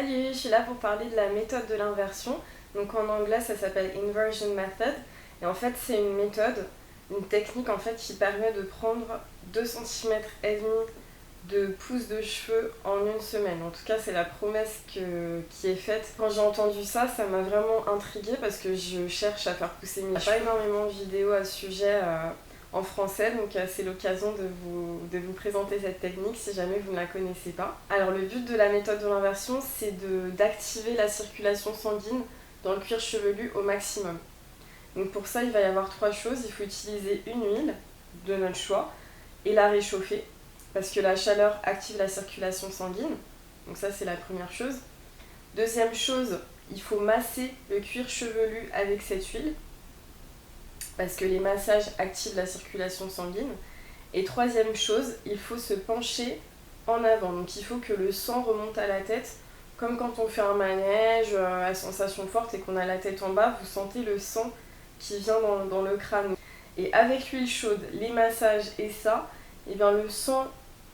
Salut, je suis là pour parler de la méthode de l'inversion. Donc en anglais ça s'appelle Inversion Method. Et en fait c'est une méthode, une technique en fait qui permet de prendre 2,5 cm de pousse de cheveux en une semaine. En tout cas c'est la promesse qui est faite. Quand j'ai entendu ça, ça m'a vraiment intriguée parce que je cherche à faire pousser mes cheveux. Il n'y a pas énormément de vidéos à ce sujet en français, donc c'est l'occasion de vous présenter cette technique si jamais vous ne la connaissez pas. Alors le but de la méthode de l'inversion, c'est d'activer la circulation sanguine dans le cuir chevelu au maximum. Donc pour ça, il va y avoir 3 choses. Il faut utiliser une huile de notre choix et la réchauffer parce que la chaleur active la circulation sanguine. Donc ça, c'est la première chose. Deuxième chose, il faut masser le cuir chevelu avec cette huile parce que les massages activent la circulation sanguine. Et troisième chose, il faut se pencher en avant. Donc il faut que le sang remonte à la tête, comme quand on fait un manège à sensation forte et qu'on a la tête en bas, vous sentez le sang qui vient dans le crâne. Et avec l'huile chaude, les massages et ça, et bien le sang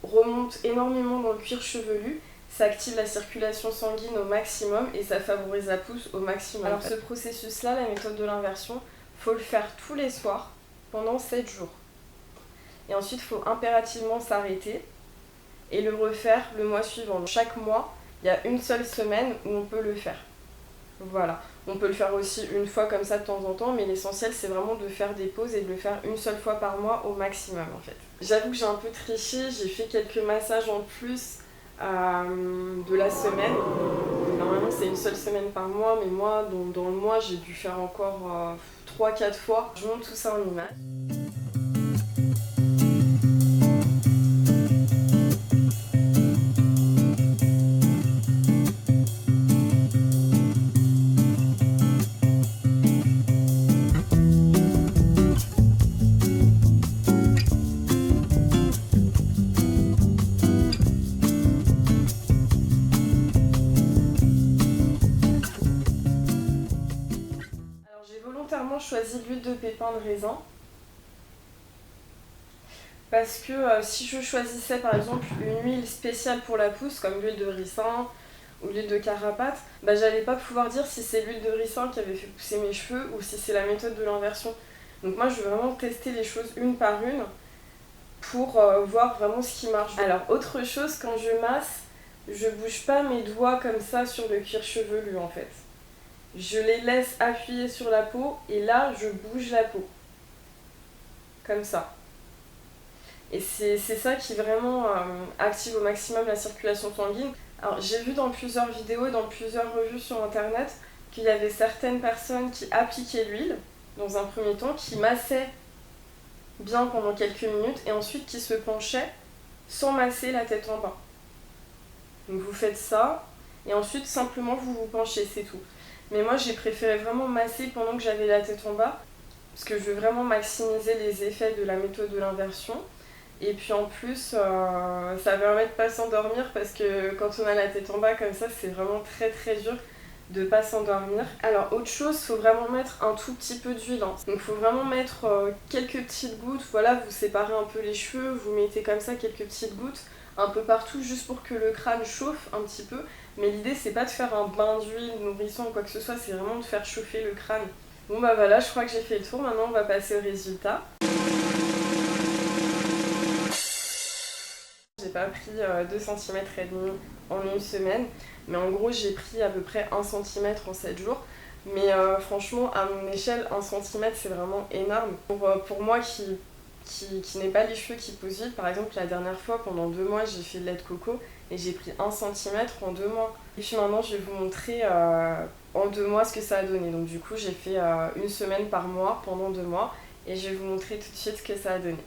remonte énormément dans le cuir chevelu, ça active la circulation sanguine au maximum et ça favorise la pousse au maximum. Alors ce processus-là, la méthode de l'inversion, faut le faire tous les soirs pendant 7 jours. Et ensuite, il faut impérativement s'arrêter et le refaire le mois suivant. Chaque mois, il y a une seule semaine où on peut le faire. Voilà. On peut le faire aussi une fois comme ça de temps en temps, mais l'essentiel, c'est vraiment de faire des pauses et de le faire une seule fois par mois au maximum, en fait. J'avoue que j'ai un peu triché, j'ai fait quelques massages en plus de la semaine. Normalement, c'est une seule semaine par mois, mais moi, dans le mois, j'ai dû faire encore 3-4 fois. Je monte tout ça en image. Volontairement choisi l'huile de pépin de raisin parce que si je choisissais par exemple une huile spéciale pour la pousse comme l'huile de ricin ou l'huile de carapate, j'allais pas pouvoir dire si c'est l'huile de ricin qui avait fait pousser mes cheveux ou si c'est la méthode de l'inversion. Donc moi je veux vraiment tester les choses une par une pour voir vraiment ce qui marche. Alors autre chose, quand je masse, je bouge pas mes doigts comme ça sur le cuir chevelu en fait. Je les laisse appuyer sur la peau et là je bouge la peau. Comme ça. Et c'est ça qui vraiment active au maximum la circulation sanguine. Alors j'ai vu dans plusieurs vidéos et dans plusieurs revues sur internet qu'il y avait certaines personnes qui appliquaient l'huile dans un premier temps, qui massaient bien pendant quelques minutes et ensuite qui se penchaient sans masser la tête en bas. Donc vous faites ça et ensuite simplement vous vous penchez, c'est tout. Mais moi j'ai préféré vraiment masser pendant que j'avais la tête en bas parce que je veux vraiment maximiser les effets de la méthode de l'inversion. Et puis en plus ça permet de pas s'endormir parce que quand on a la tête en bas comme ça, c'est vraiment très très dur de pas s'endormir. Alors autre chose, faut vraiment mettre un tout petit peu d'huile. Donc faut vraiment mettre quelques petites gouttes, voilà, vous séparez un peu les cheveux, vous mettez comme ça quelques petites gouttes un peu partout juste pour que le crâne chauffe un petit peu. Mais l'idée c'est pas de faire un bain d'huile nourrissant ou quoi que ce soit, c'est vraiment de faire chauffer le crâne. Bon voilà, je crois que j'ai fait le tour, maintenant on va passer au résultat. J'ai pas pris 2,5 cm en une semaine, mais en gros j'ai pris à peu près 1 cm en 7 jours. Mais franchement, à mon échelle, 1 cm c'est vraiment énorme. Pour moi qui n'ai pas les cheveux qui poussent vite, par exemple la dernière fois, pendant 2 mois, j'ai fait le lait de coco et j'ai pris 1 cm en 2 mois. Et puis maintenant je vais vous montrer en 2 mois ce que ça a donné. Donc du coup j'ai fait une semaine par mois pendant 2 mois et je vais vous montrer tout de suite ce que ça a donné.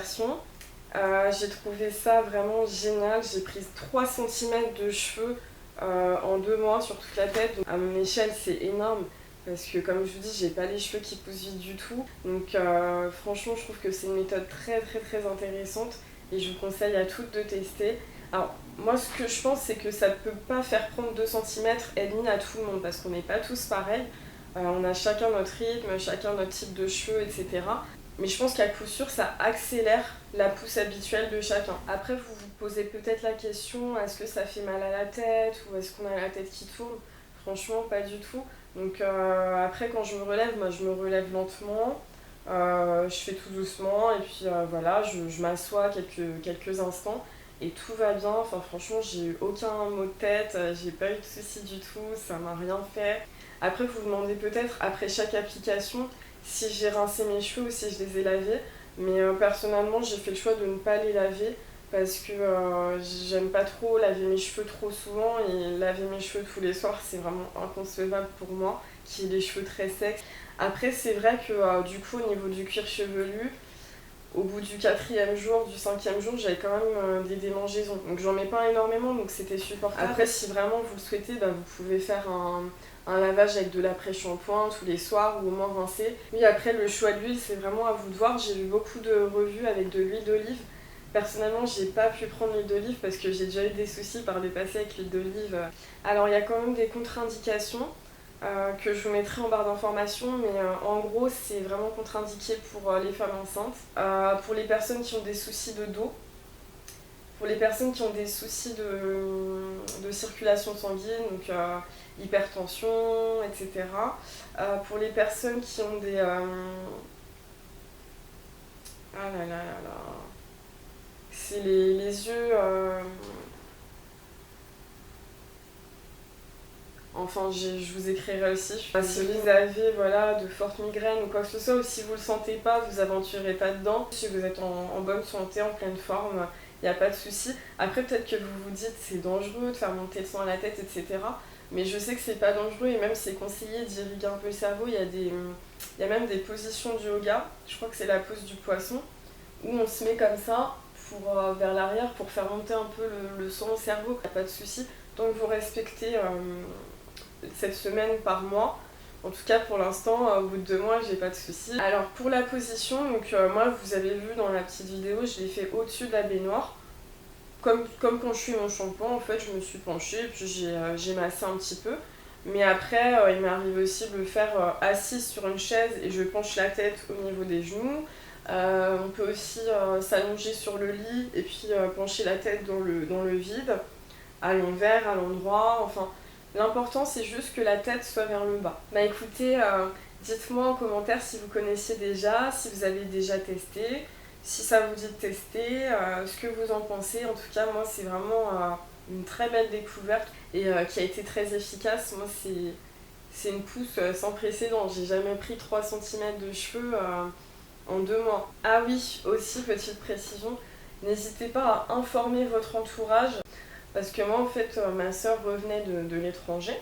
l'inversion. J'ai trouvé ça vraiment génial. J'ai pris 3 cm de cheveux en 2 mois sur toute la tête. Donc, à mon échelle, c'est énorme parce que, comme je vous dis, j'ai pas les cheveux qui poussent vite du tout. Donc, franchement, je trouve que c'est une méthode très très très intéressante et je vous conseille à toutes de tester. Alors, moi, ce que je pense, c'est que ça ne peut pas faire prendre 2,5 cm à tout le monde parce qu'on n'est pas tous pareils. On a chacun notre rythme, chacun notre type de cheveux, etc. Mais je pense qu'à coup sûr, ça accélère la pousse habituelle de chacun. Après, vous vous posez peut-être la question, est-ce que ça fait mal à la tête ou est-ce qu'on a la tête qui tourne? Franchement, pas du tout. Donc après, quand je me relève, moi je me relève lentement, je fais tout doucement et puis voilà, je m'assois quelques instants et tout va bien. Enfin, franchement, j'ai eu aucun mot de tête, j'ai pas eu de soucis du tout, ça m'a rien fait. Après, vous vous demandez peut-être, après chaque application, si j'ai rincé mes cheveux ou si je les ai lavés. Mais personnellement, j'ai fait le choix de ne pas les laver parce que j'aime pas trop laver mes cheveux trop souvent et laver mes cheveux tous les soirs, c'est vraiment inconcevable pour moi, qui ai les cheveux très secs. Après, c'est vrai que du coup, au niveau du cuir chevelu, au bout du 4e jour, du 5e jour, j'avais quand même des démangeaisons. Donc j'en mets pas énormément, donc c'était supportable. Après, si vraiment vous le souhaitez, vous pouvez faire un lavage avec de l'après-shampoing tous les soirs ou au moins rincer. Oui, après, le choix de l'huile, c'est vraiment à vous de voir. J'ai vu beaucoup de revues avec de l'huile d'olive. Personnellement, j'ai pas pu prendre l'huile d'olive parce que j'ai déjà eu des soucis par le passé avec l'huile d'olive. Alors, il y a quand même des contre-indications. Que je vous mettrai en barre d'informations, mais en gros c'est vraiment contre-indiqué pour les femmes enceintes, pour les personnes qui ont des soucis de dos, pour les personnes qui ont des soucis de circulation sanguine, donc hypertension, etc. Pour les personnes qui ont des... Ah là là là là... C'est les yeux... Enfin, je vous écrirai aussi. Si vous avez de fortes migraines ou quoi que ce soit, ou si vous le sentez pas, vous aventurez pas dedans. Si vous êtes en bonne santé, en pleine forme, il n'y a pas de souci. Après, peut-être que vous vous dites c'est dangereux de faire monter le sang à la tête, etc. Mais je sais que c'est pas dangereux et même c'est conseillé d'irriguer un peu le cerveau. Il y a même des positions du yoga, je crois que c'est la pose du poisson, où on se met comme ça vers l'arrière pour faire monter un peu le sang au cerveau. Il n'y a pas de souci. Donc vous respectez cette semaine par mois. En tout cas pour l'instant, au bout de 2 mois, j'ai pas de soucis. Alors pour la position, donc moi vous avez vu dans la petite vidéo, je l'ai fait au-dessus de la baignoire. Comme quand je suis mon shampoing, en fait, je me suis penchée et puis j'ai massé un petit peu. Mais après, il m'arrive aussi de le faire assise sur une chaise et je penche la tête au niveau des genoux. On peut aussi s'allonger sur le lit et puis pencher la tête dans le vide, à l'envers, à l'endroit, enfin... L'important, c'est juste que la tête soit vers le bas. Écoutez, dites-moi en commentaire si vous connaissiez déjà, si vous avez déjà testé, si ça vous dit de tester, ce que vous en pensez. En tout cas, moi, c'est vraiment une très belle découverte et qui a été très efficace. Moi, c'est une pousse sans précédent. J'ai jamais pris 3 cm de cheveux en 2 mois. Ah oui, aussi, petite précision, n'hésitez pas à informer votre entourage. Parce que moi, en fait, ma soeur revenait de l'étranger.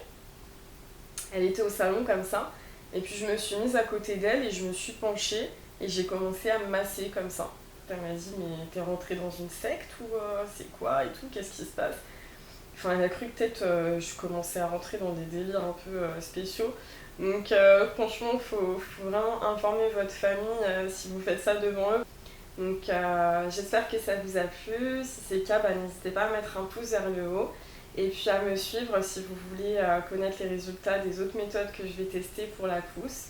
Elle était au salon comme ça. Et puis, je me suis mise à côté d'elle et je me suis penchée. Et j'ai commencé à me masser comme ça. Elle m'a dit, mais t'es rentrée dans une secte ou c'est quoi et tout? Qu'est-ce qui se passe? Enfin, elle a cru que peut-être je commençais à rentrer dans des délires un peu spéciaux. Donc, franchement, il faut vraiment informer votre famille si vous faites ça devant eux. Donc j'espère que ça vous a plu. Si c'est le cas, n'hésitez pas à mettre un pouce vers le haut et puis à me suivre si vous voulez connaître les résultats des autres méthodes que je vais tester pour la pousse.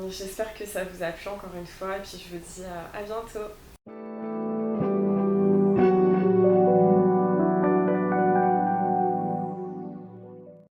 J'espère que ça vous a plu encore une fois et puis je vous dis à bientôt.